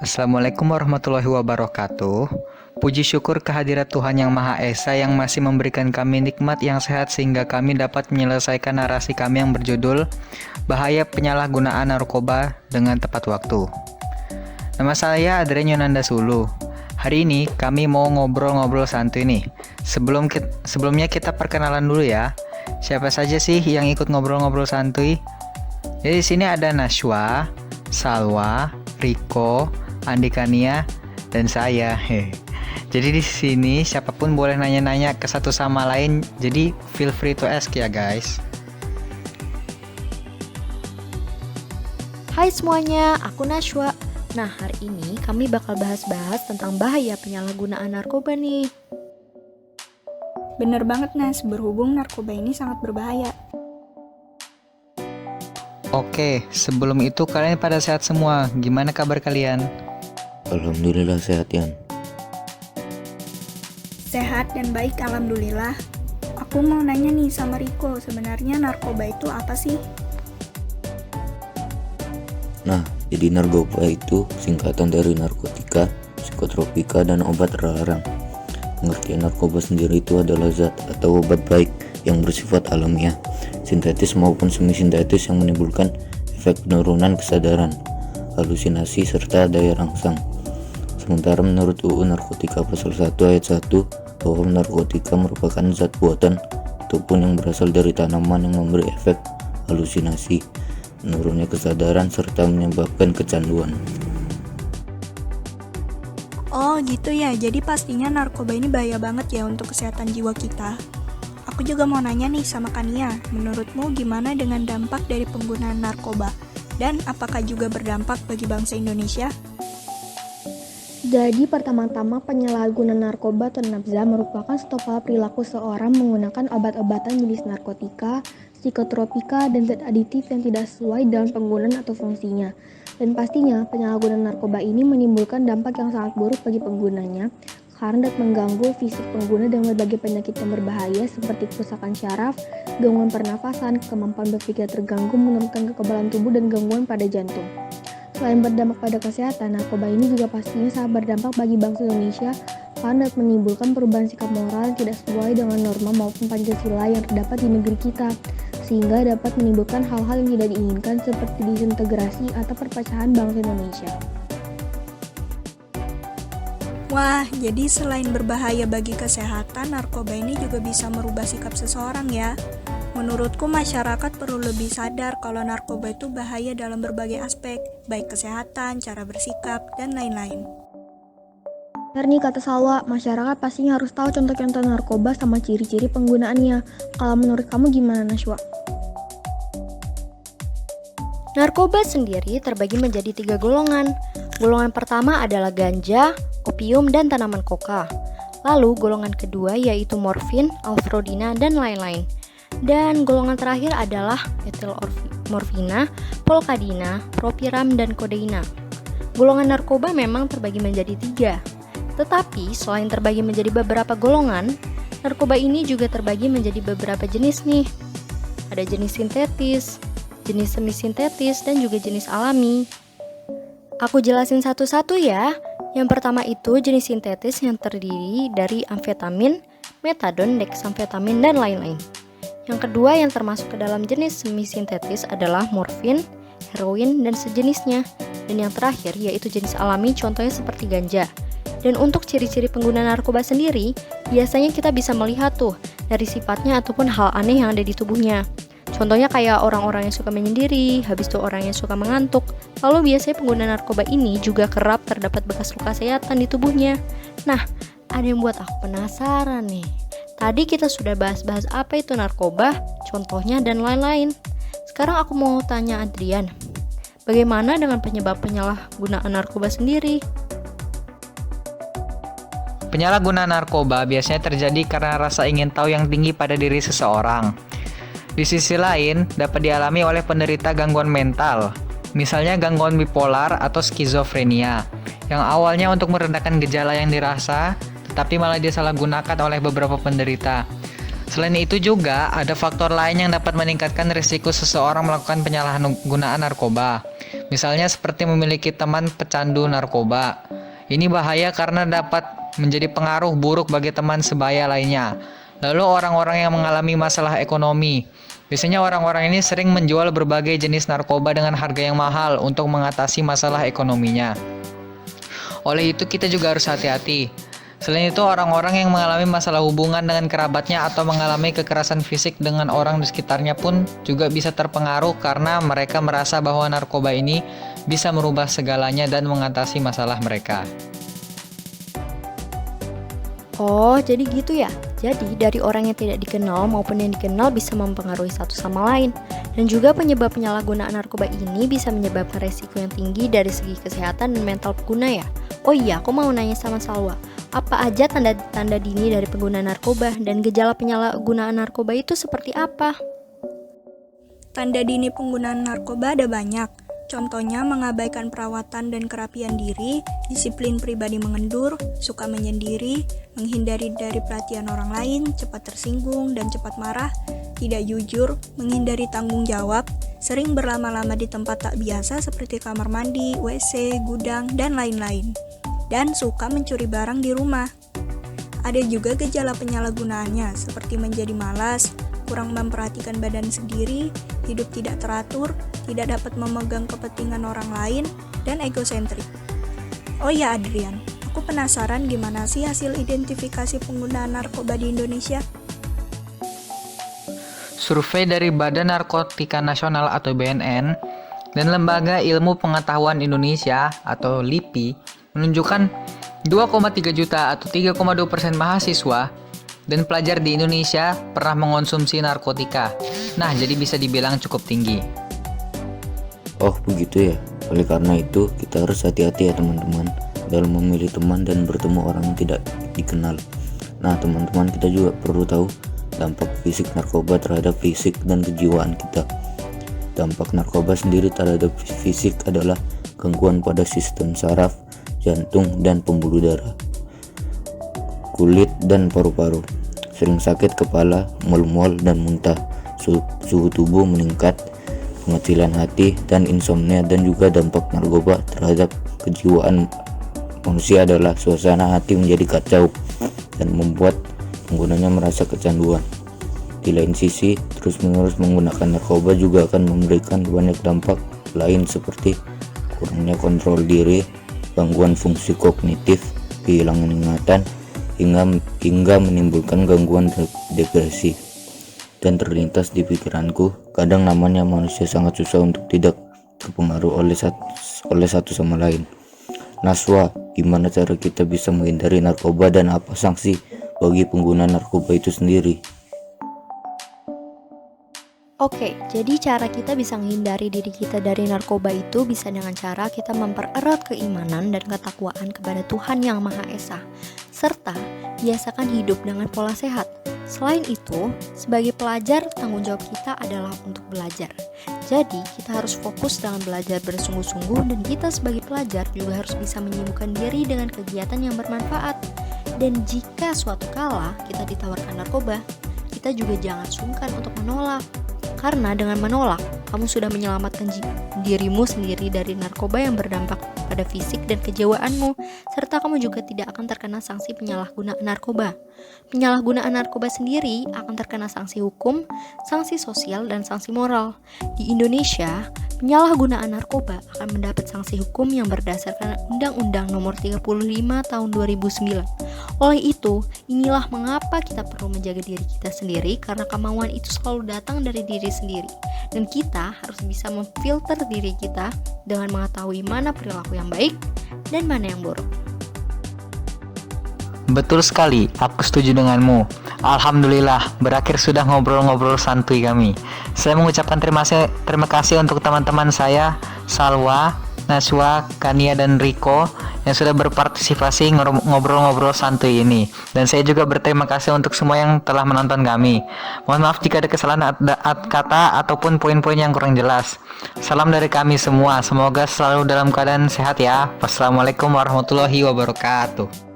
Assalamualaikum warahmatullahi wabarakatuh. Puji syukur kehadirat Tuhan Yang Maha Esa yang masih memberikan kami nikmat yang sehat sehingga kami dapat menyelesaikan narasi kami yang berjudul Bahaya Penyalahgunaan Narkoba dengan Tepat Waktu. Nama saya Adrian Yonanda Sulu. Hari ini kami mau ngobrol-ngobrol santuy nih. Sebelumnya kita perkenalan dulu ya. Siapa saja sih yang ikut ngobrol-ngobrol santuy? Jadi di sini ada Nashwa, Salwa, Riko, Andikania, dan saya. Jadi di sini siapapun boleh nanya-nanya ke satu sama lain. Jadi feel free to ask ya guys. Hai semuanya, aku Nashwa. Nah, hari ini kami bakal bahas-bahas tentang bahaya penyalahgunaan narkoba nih. Bener banget Nas, berhubung narkoba ini sangat berbahaya. Oke, sebelum itu kalian pada sehat semua. Gimana kabar kalian? Alhamdulillah sehat Yan. Sehat dan baik alhamdulillah. Aku mau nanya nih sama Riko, sebenarnya narkoba itu apa sih? Nah, jadi narkoba itu singkatan dari narkotika, psikotropika, dan obat terlarang. Pengertian narkoba sendiri itu adalah zat atau obat baik yang bersifat alamiah, sintetis maupun semi-sintetis yang menimbulkan efek penurunan kesadaran, halusinasi, serta daya rangsang. Sementara menurut UU Narkotika Pasal 1 Ayat 1 bahwa narkotika merupakan zat buatan ataupun yang berasal dari tanaman yang memberi efek halusinasi, menurunnya kesadaran, serta menyebabkan kecanduan. Oh gitu ya, jadi pastinya narkoba ini bahaya banget ya untuk kesehatan jiwa kita. Aku juga mau nanya nih sama Kania, menurutmu gimana dengan dampak dari penggunaan narkoba? Dan apakah juga berdampak bagi bangsa Indonesia? Jadi pertama-tama penyalahgunaan narkoba atau nafza merupakan stop pola perilaku seorang menggunakan obat-obatan jenis narkotika, psikotropika, dan zat aditif yang tidak sesuai dalam penggunaan atau fungsinya. Dan pastinya penyalahgunaan narkoba ini menimbulkan dampak yang sangat buruk bagi penggunanya karena dapat mengganggu fisik pengguna dengan berbagai penyakit yang berbahaya seperti kerusakan syaraf, gangguan pernafasan, kemampuan berpikir terganggu, menurunkan kekebalan tubuh, dan gangguan pada jantung. Selain berdampak pada kesehatan, narkoba ini juga pastinya sangat berdampak bagi bangsa Indonesia karena dapat menimbulkan perubahan sikap moral yang tidak sesuai dengan norma maupun Pancasila yang terdapat di negeri kita, sehingga dapat menimbulkan hal-hal yang tidak diinginkan seperti disintegrasi atau perpecahan bangsa Indonesia. Wah, jadi selain berbahaya bagi kesehatan, narkoba ini juga bisa merubah sikap seseorang ya. Menurutku masyarakat perlu lebih sadar kalau narkoba itu bahaya dalam berbagai aspek, baik kesehatan, cara bersikap, dan lain-lain. Benar nih kata Salwa, masyarakat pastinya harus tahu contoh-contoh narkoba sama ciri-ciri penggunaannya. Kalau menurut kamu gimana Nashwa? Narkoba sendiri terbagi menjadi 3 golongan. Golongan pertama adalah ganja, opium, dan tanaman koka. Lalu golongan kedua yaitu morfin, alfrodina, dan lain-lain. Dan golongan terakhir adalah etilmorfina, polkadina, propiram, dan kodeina. Golongan narkoba memang terbagi menjadi 3. Tetapi selain terbagi menjadi beberapa golongan, narkoba ini juga terbagi menjadi beberapa jenis nih. Ada jenis sintetis, jenis semi-sintetis, dan juga jenis alami. Aku jelasin satu-satu ya. Yang pertama itu jenis sintetis yang terdiri dari amfetamin, metadon, dexamfetamin, dan lain-lain. Yang kedua yang termasuk ke dalam jenis semi-sintetis adalah morfin, heroin, dan sejenisnya. Dan yang terakhir yaitu jenis alami, contohnya seperti ganja. Dan untuk ciri-ciri pengguna narkoba sendiri, biasanya kita bisa melihat tuh dari sifatnya ataupun hal aneh yang ada di tubuhnya. Contohnya kayak orang-orang yang suka menyendiri, habis itu orang yang suka mengantuk. Lalu biasanya pengguna narkoba ini juga kerap terdapat bekas luka sayatan di tubuhnya. Nah, ada yang buat aku penasaran nih. Tadi kita sudah bahas-bahas apa itu narkoba, contohnya, dan lain-lain. Sekarang aku mau tanya Adrian, bagaimana dengan penyebab penyalahgunaan narkoba sendiri? Penyalahgunaan narkoba biasanya terjadi karena rasa ingin tahu yang tinggi pada diri seseorang. Di sisi lain, dapat dialami oleh penderita gangguan mental, misalnya gangguan bipolar atau skizofrenia, yang awalnya untuk meredakan gejala yang dirasa, tetapi malah disalahgunakan oleh beberapa penderita. Selain itu juga ada faktor lain yang dapat meningkatkan risiko seseorang melakukan penyalahgunaan narkoba. Misalnya seperti memiliki teman pecandu narkoba. Ini bahaya karena dapat menjadi pengaruh buruk bagi teman sebaya lainnya. Lalu orang-orang yang mengalami masalah ekonomi. Biasanya orang-orang ini sering menjual berbagai jenis narkoba dengan harga yang mahal untuk mengatasi masalah ekonominya. Oleh itu kita juga harus hati-hati. Selain itu, orang-orang yang mengalami masalah hubungan dengan kerabatnya atau mengalami kekerasan fisik dengan orang di sekitarnya pun juga bisa terpengaruh karena mereka merasa bahwa narkoba ini bisa merubah segalanya dan mengatasi masalah mereka. Oh, jadi gitu ya? Jadi, dari orang yang tidak dikenal maupun yang dikenal bisa mempengaruhi satu sama lain. Dan juga penyebab penyalahgunaan narkoba ini bisa menyebabkan resiko yang tinggi dari segi kesehatan dan mental pengguna ya. Oh iya, aku mau nanya sama Salwa. Apa aja tanda-tanda dini dari pengguna narkoba dan gejala penyalahgunaan narkoba itu seperti apa? Tanda dini penggunaan narkoba ada banyak. Contohnya mengabaikan perawatan dan kerapian diri, disiplin pribadi mengendur, suka menyendiri, menghindari dari perhatian orang lain, cepat tersinggung dan cepat marah, tidak jujur, menghindari tanggung jawab, sering berlama-lama di tempat tak biasa seperti kamar mandi, WC, gudang, dan lain-lain, dan suka mencuri barang di rumah. Ada juga gejala penyalahgunaannya seperti menjadi malas, kurang memperhatikan badan sendiri, hidup tidak teratur, tidak dapat memegang kepentingan orang lain, dan egosentrik. Oh ya Adrian, aku penasaran gimana sih hasil identifikasi penggunaan narkoba di Indonesia? Survei dari Badan Narkotika Nasional atau BNN dan Lembaga Ilmu Pengetahuan Indonesia atau LIPI menunjukkan 2,3 juta atau 3,2% mahasiswa dan pelajar di Indonesia pernah mengonsumsi narkotika. Nah, jadi bisa dibilang cukup tinggi. Oh begitu ya. Oleh karena itu kita harus hati-hati ya teman-teman dalam memilih teman dan bertemu orang yang tidak dikenal. Nah teman-teman, kita juga perlu tahu dampak fisik narkoba terhadap fisik dan kejiwaan kita. Dampak narkoba sendiri terhadap fisik adalah gangguan pada sistem saraf, jantung dan pembuluh darah, kulit dan paru-paru, sering sakit kepala, mual-mual dan muntah, suhu tubuh meningkat, pengecilan hati dan insomnia. Dan juga dampak narkoba terhadap kejiwaan manusia adalah suasana hati menjadi kacau dan membuat penggunanya merasa kecanduan. Di lain sisi, terus-menerus menggunakan narkoba juga akan memberikan banyak dampak lain seperti kurangnya kontrol diri, gangguan fungsi kognitif, kehilangan ingatan, hingga menimbulkan gangguan depresi. Dan terlintas di pikiranku, kadang namanya manusia sangat susah untuk tidak terpengaruh oleh satu sama lain. Naswa, gimana cara kita bisa menghindari narkoba dan apa sanksi bagi pengguna narkoba itu sendiri? Oke, jadi cara kita bisa menghindari diri kita dari narkoba itu bisa dengan cara kita mempererat keimanan dan ketakwaan kepada Tuhan Yang Maha Esa, serta biasakan hidup dengan pola sehat. Selain itu, sebagai pelajar, tanggung jawab kita adalah untuk belajar. Jadi, kita harus fokus dalam belajar bersungguh-sungguh dan kita sebagai pelajar juga harus bisa menyibukkan diri dengan kegiatan yang bermanfaat. Dan jika suatu kala kita ditawarkan narkoba, kita juga jangan sungkan untuk menolak. Karena dengan menolak, kamu sudah menyelamatkan dirimu sendiri dari narkoba yang berdampak pada fisik dan kejiwaanmu, serta kamu juga tidak akan terkena sanksi penyalahgunaan narkoba. Penyalahgunaan narkoba sendiri akan terkena sanksi hukum, sanksi sosial, dan sanksi moral. Di Indonesia, penyalahgunaan narkoba akan mendapat sanksi hukum yang berdasarkan Undang-Undang Nomor 35 Tahun 2009. Oleh itu, inilah mengapa kita perlu menjaga diri kita sendiri, karena kemauan itu selalu datang dari diri sendiri. Dan kita harus bisa memfilter diri kita dengan mengetahui mana perilaku yang baik dan mana yang buruk. Betul sekali, aku setuju denganmu. Alhamdulillah, berakhir sudah ngobrol-ngobrol santuy kami. Saya mengucapkan terima kasih untuk teman-teman saya, Salwa, Naswa, Kania, dan Riko yang sudah berpartisipasi ngobrol-ngobrol santuy ini. Dan saya juga berterima kasih untuk semua yang telah menonton kami. Mohon maaf jika ada kesalahan kata ataupun poin-poin yang kurang jelas. Salam dari kami semua, semoga selalu dalam keadaan sehat ya. Wassalamualaikum warahmatullahi wabarakatuh.